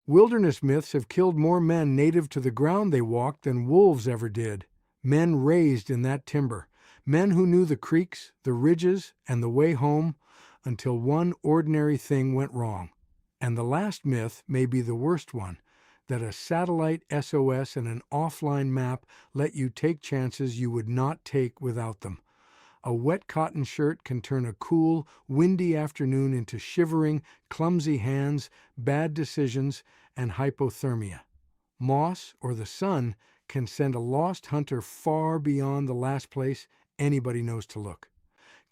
Wilderness myths have killed more men native to the ground they walked than wolves ever did. Men raised in that timber. Men who knew the creeks, the ridges, and the way home until one ordinary thing went wrong. And the last myth may be the worst one, that a satellite SOS and an offline map let you take chances you would not take without them. A wet cotton shirt can turn a cool, windy afternoon into shivering, clumsy hands, bad decisions, and hypothermia. Moss or the sun can send a lost hunter far beyond the last place anybody knows to look.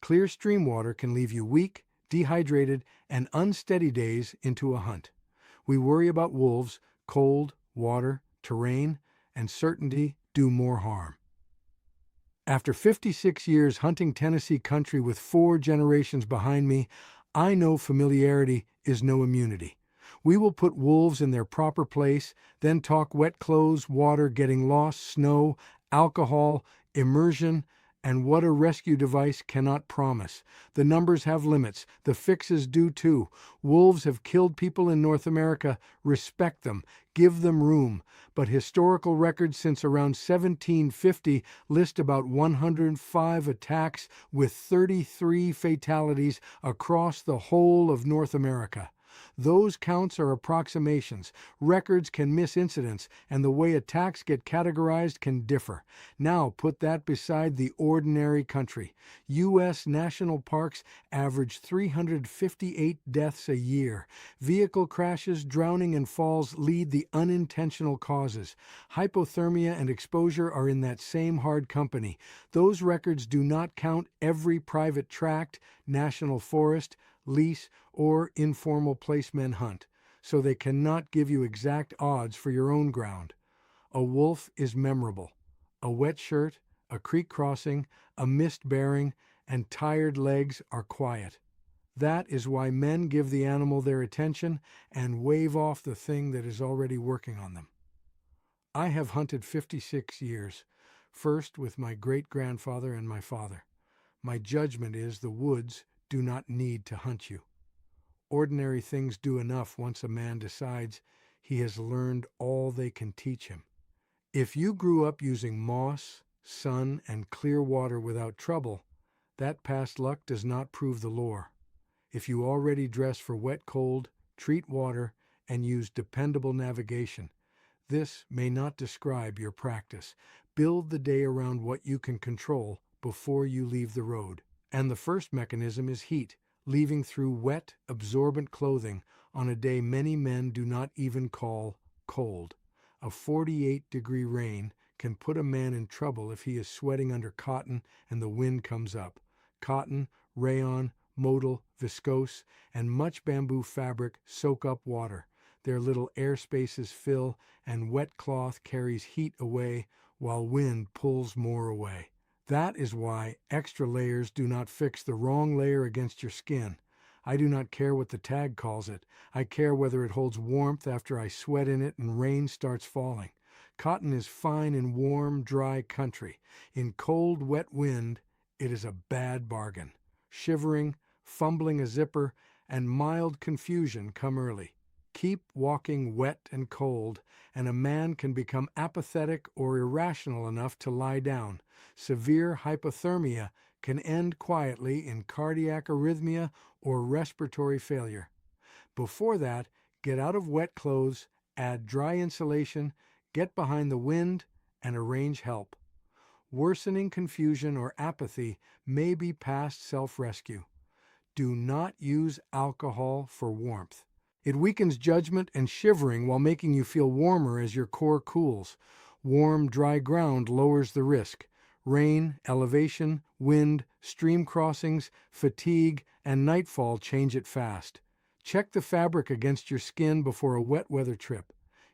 Clear stream water can leave you weak, dehydrated, and unsteady days into a hunt. We worry about wolves, cold, water, terrain, and certainty do more harm. After 56 years hunting Tennessee country with 4 generations behind me, I know familiarity is no immunity. We will put wolves in their proper place, then talk wet clothes, water, getting lost, snow, alcohol, immersion, and what a rescue device cannot promise. The numbers have limits. The fixes do too. Wolves have killed people in North America. Respect them. Give them room. But historical records since around 1750 list about 105 attacks with 33 fatalities across the whole of North America. Those counts are approximations. Records can miss incidents, and the way attacks get categorized can differ. Now put that beside the ordinary country. U.S. national parks average 358 deaths a year. Vehicle crashes, drowning, and falls lead the unintentional causes. Hypothermia and exposure are in that same hard company. Those records do not count every private tract, national forest, lease, or informal place men hunt, so they cannot give you exact odds for your own ground. A wolf is memorable. A wet shirt, a creek crossing, a missed bearing, and tired legs are quiet. That is why men give the animal their attention and wave off the thing that is already working on them. I have hunted 56 years, first with my great-grandfather and my father. My judgment is the woods do not need to hunt you. Ordinary things do enough once a man decides he has learned all they can teach him. If you grew up using moss, sun, and clear water without trouble, that past luck does not prove the lore. If you already dress for wet cold, treat water, and use dependable navigation, this may not describe your practice. Build the day around what you can control before you leave the road. And the first mechanism is heat, leaving through wet, absorbent clothing on a day many men do not even call cold. A 48-degree rain can put a man in trouble if he is sweating under cotton and the wind comes up. Cotton, rayon, modal, viscose, and much bamboo fabric soak up water. Their little air spaces fill, and wet cloth carries heat away while wind pulls more away. That is why extra layers do not fix the wrong layer against your skin. I do not care what the tag calls it. I care whether it holds warmth after I sweat in it and rain starts falling. Cotton is fine in warm, dry country. In cold, wet wind, it is a bad bargain. Shivering, fumbling a zipper, and mild confusion come early. Keep walking wet and cold, and a man can become apathetic or irrational enough to lie down. Severe hypothermia can end quietly in cardiac arrhythmia or respiratory failure. Before that, get out of wet clothes, add dry insulation, get behind the wind, and arrange help. Worsening confusion or apathy may be past self-rescue. Do not use alcohol for warmth. It weakens judgment and shivering while making you feel warmer as your core cools. Warm, dry ground lowers the risk. Rain, elevation, wind, stream crossings, fatigue, and nightfall change it fast. Check the fabric against your skin before a wet weather trip.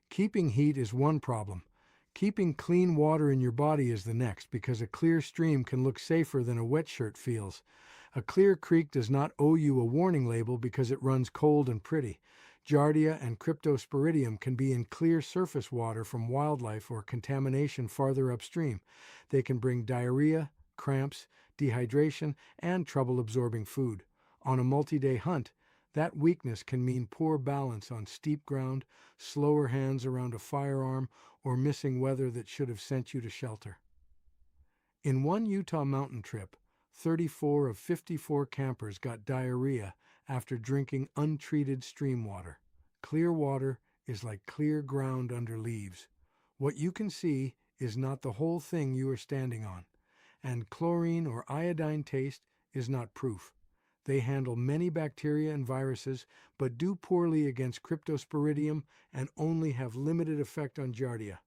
Keeping heat is one problem. Keeping clean water in your body is the next, because a clear stream can look safer than a wet shirt feels. A clear creek does not owe you a warning label because it runs cold and pretty. Giardia and cryptosporidium can be in clear surface water from wildlife or contamination farther upstream. They can bring diarrhea, cramps, dehydration, and trouble absorbing food. On a multi-day hunt, That weakness can mean poor balance on steep ground, slower hands around a firearm, or missing weather that should have sent you to shelter. In one Utah mountain trip, 34 of 54 campers got diarrhea after drinking untreated stream water. Clear water is like clear ground under leaves. What you can see is not the whole thing you are standing on, and chlorine or iodine taste is not proof. They handle many bacteria and viruses, but do poorly against cryptosporidium and only have limited effect on giardia.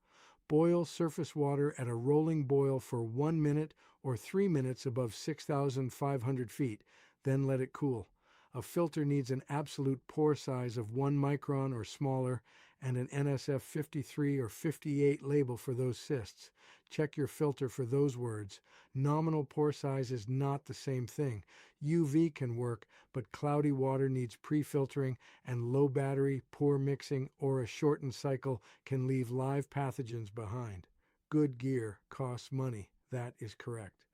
Boil surface water at a rolling boil for 1 minute or 3 minutes above 6,500 feet, then let it cool. A filter needs an absolute pore size of 1 micron or smaller and an NSF 53 or 58 label for those cysts. Check your filter for those words. Nominal pore size is not the same thing. UV can work, but cloudy water needs pre-filtering, and low battery, poor mixing, or a shortened cycle can leave live pathogens behind. Good gear costs money. That is correct.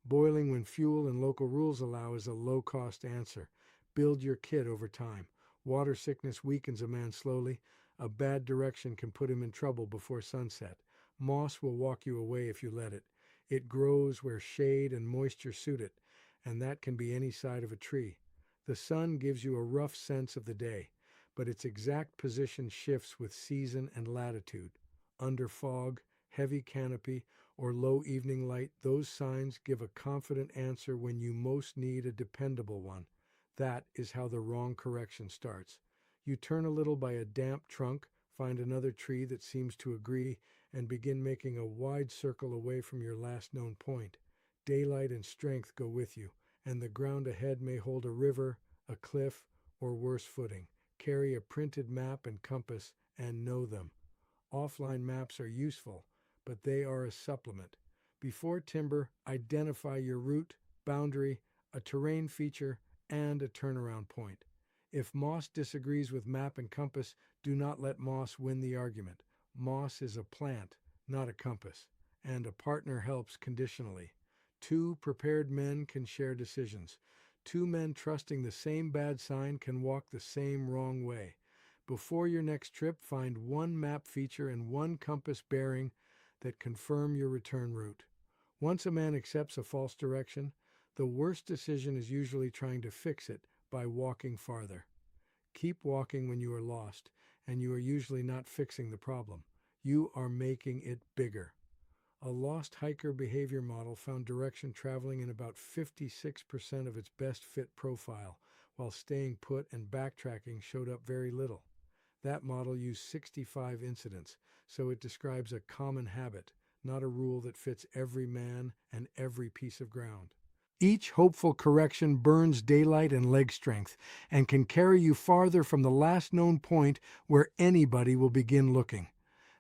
Boiling when fuel and local rules allow is a low-cost answer. Build your kit over time. Water sickness weakens a man slowly. A bad direction can put him in trouble before sunset. Moss will walk you away if you let it. It grows where shade and moisture suit it, and that can be any side of a tree. The sun gives you a rough sense of the day, but its exact position shifts with season and latitude. Under fog, heavy canopy, or low evening light, those signs give a confident answer when you most need a dependable one. That is how the wrong correction starts. You turn a little by a damp trunk, find another tree that seems to agree, and begin making a wide circle away from your last known point. Daylight and strength go with you, and the ground ahead may hold a river, a cliff, or worse footing. Carry a printed map and compass and know them. Offline maps are useful, but they are a supplement. Before timber, identify your route, boundary, a terrain feature, and a turnaround point. If moss disagrees with map and compass, do not let moss win the argument. Moss is a plant, not a compass, and a partner helps conditionally. 2 prepared men can share decisions. 2 men trusting the same bad sign can walk the same wrong way. Before your next trip, find 1 map feature and 1 compass bearing that confirm your return route. Once a man accepts a false direction, the worst decision is usually trying to fix it by walking farther. Keep walking when you are lost, and you are usually not fixing the problem. You are making it bigger. A lost hiker behavior model found direction traveling in about 56% of its best fit profile, while staying put and backtracking showed up very little. That model used 65 incidents, so it describes a common habit, not a rule that fits every man and every piece of ground. Each hopeful correction burns daylight and leg strength and can carry you farther from the last known point where anybody will begin looking.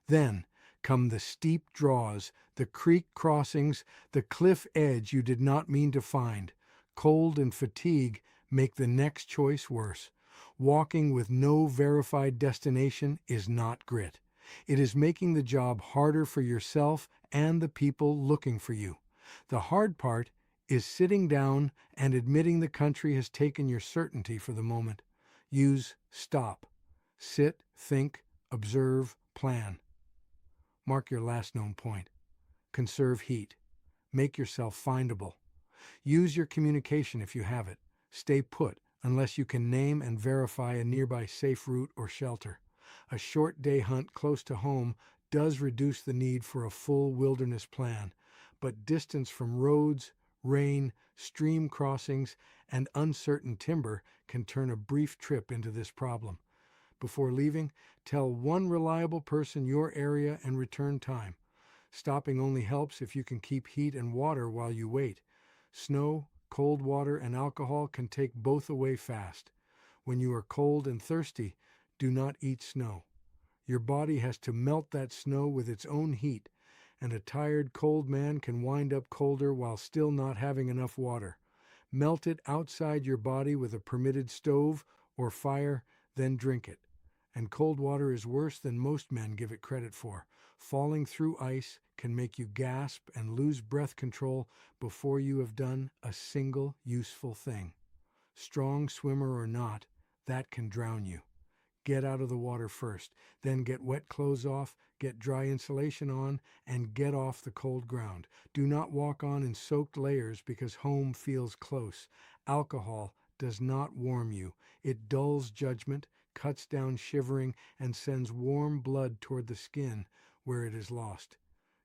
Then come the steep draws, the creek crossings, the cliff edge you did not mean to find. Cold and fatigue make the next choice worse. Walking with no verified destination is not grit. It is making the job harder for yourself and the people looking for you. The hard part is sitting down and admitting the country has taken your certainty for the moment. Use stop. Sit, think, observe, plan. Mark your last known point. Conserve heat. Make yourself findable. Use your communication if you have it. Stay put unless you can name and verify a nearby safe route or shelter. A short day hunt close to home does reduce the need for a full wilderness plan, but distance from roads, rain, stream crossings, and uncertain timber can turn a brief trip into this problem. Before leaving, tell 1 reliable person your area and return time. Stopping only helps if you can keep heat and water while you wait. Snow, cold water, and alcohol can take both away fast. When you are cold and thirsty, do not eat snow. Your body has to melt that snow with its own heat, and a tired, cold man can wind up colder while still not having enough water. Melt it outside your body with a permitted stove or fire, then drink it. And cold water is worse than most men give it credit for. Falling through ice can make you gasp and lose breath control before you have done a single useful thing. Strong swimmer or not, That can drown you. Get out of the water first, then get wet clothes off, get dry insulation on, and get off the cold ground. Do not walk on in soaked layers because home feels close. Alcohol does not warm you. It dulls judgment, cuts down shivering, and sends warm blood toward the skin where it is lost.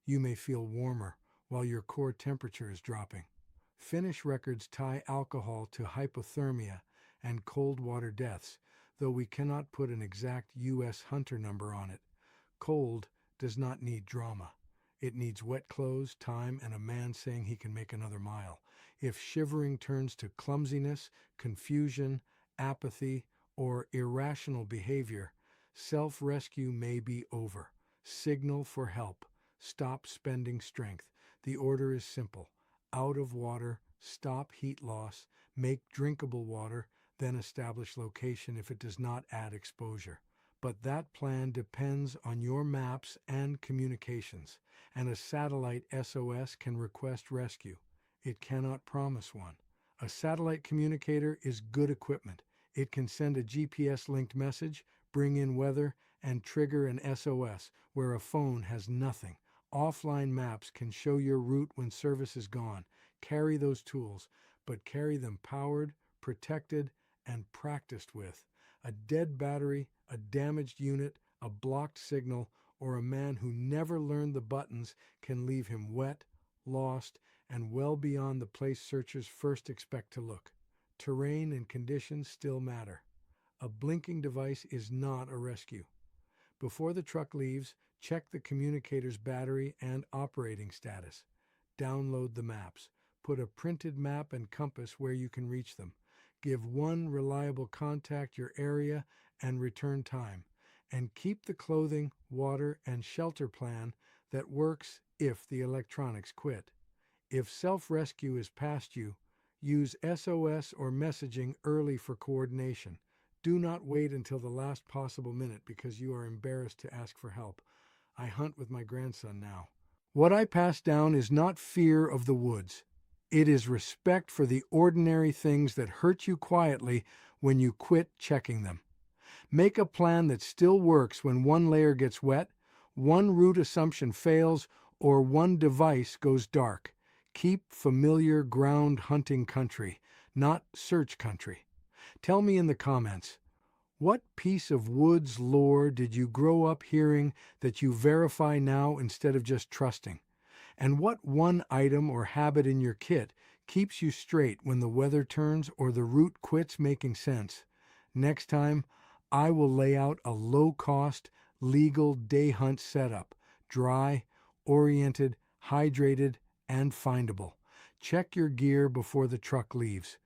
You may feel warmer while your core temperature is dropping. Finnish records tie alcohol to hypothermia and cold water deaths, though we cannot put an exact U.S. Hunter number on it. Cold does not need drama. It needs wet clothes, time, and a man saying he can make another mile. If shivering turns to clumsiness, confusion, apathy, or irrational behavior, self-rescue may be over. Signal for help. Stop spending strength. The order is simple. Out of water, stop heat loss, make drinkable water, then establish location if it does not add exposure. But that plan depends on your maps and communications, and a satellite SOS can request rescue. It cannot promise one. A satellite communicator is good equipment. It can send a GPS-linked message, bring in weather, and trigger an SOS where a phone has nothing. Offline maps can show your route when service is gone. Carry those tools, but carry them powered, protected, and practiced with. A dead battery, a damaged unit, a blocked signal, or a man who never learned the buttons can leave him wet, lost, and well beyond the place searchers first expect to look. Terrain and conditions still matter. A blinking device is not a rescue. Before the truck leaves, check the communicator's battery and operating status. Download the maps. Put a printed map and compass where you can reach them. Give one reliable contact your area and return time. And keep the clothing, water, and shelter plan that works if the electronics quit. If self-rescue is past you, use SOS or messaging early for coordination. Do not wait until the last possible minute because you are embarrassed to ask for help. I hunt with my grandson now. What I pass down is not fear of the woods. It is respect for the ordinary things that hurt you quietly when you quit checking them. Make a plan that still works when one layer gets wet, one route assumption fails, or one device goes dark. Keep familiar ground hunting country, not search country. Tell me in the comments, what piece of woods lore did you grow up hearing that you verify now instead of just trusting? And what one item or habit in your kit keeps you straight when the weather turns or the route quits making sense? Next time, I will lay out a low-cost, legal day hunt setup, dry, oriented, hydrated, and findable. Check your gear before the truck leaves.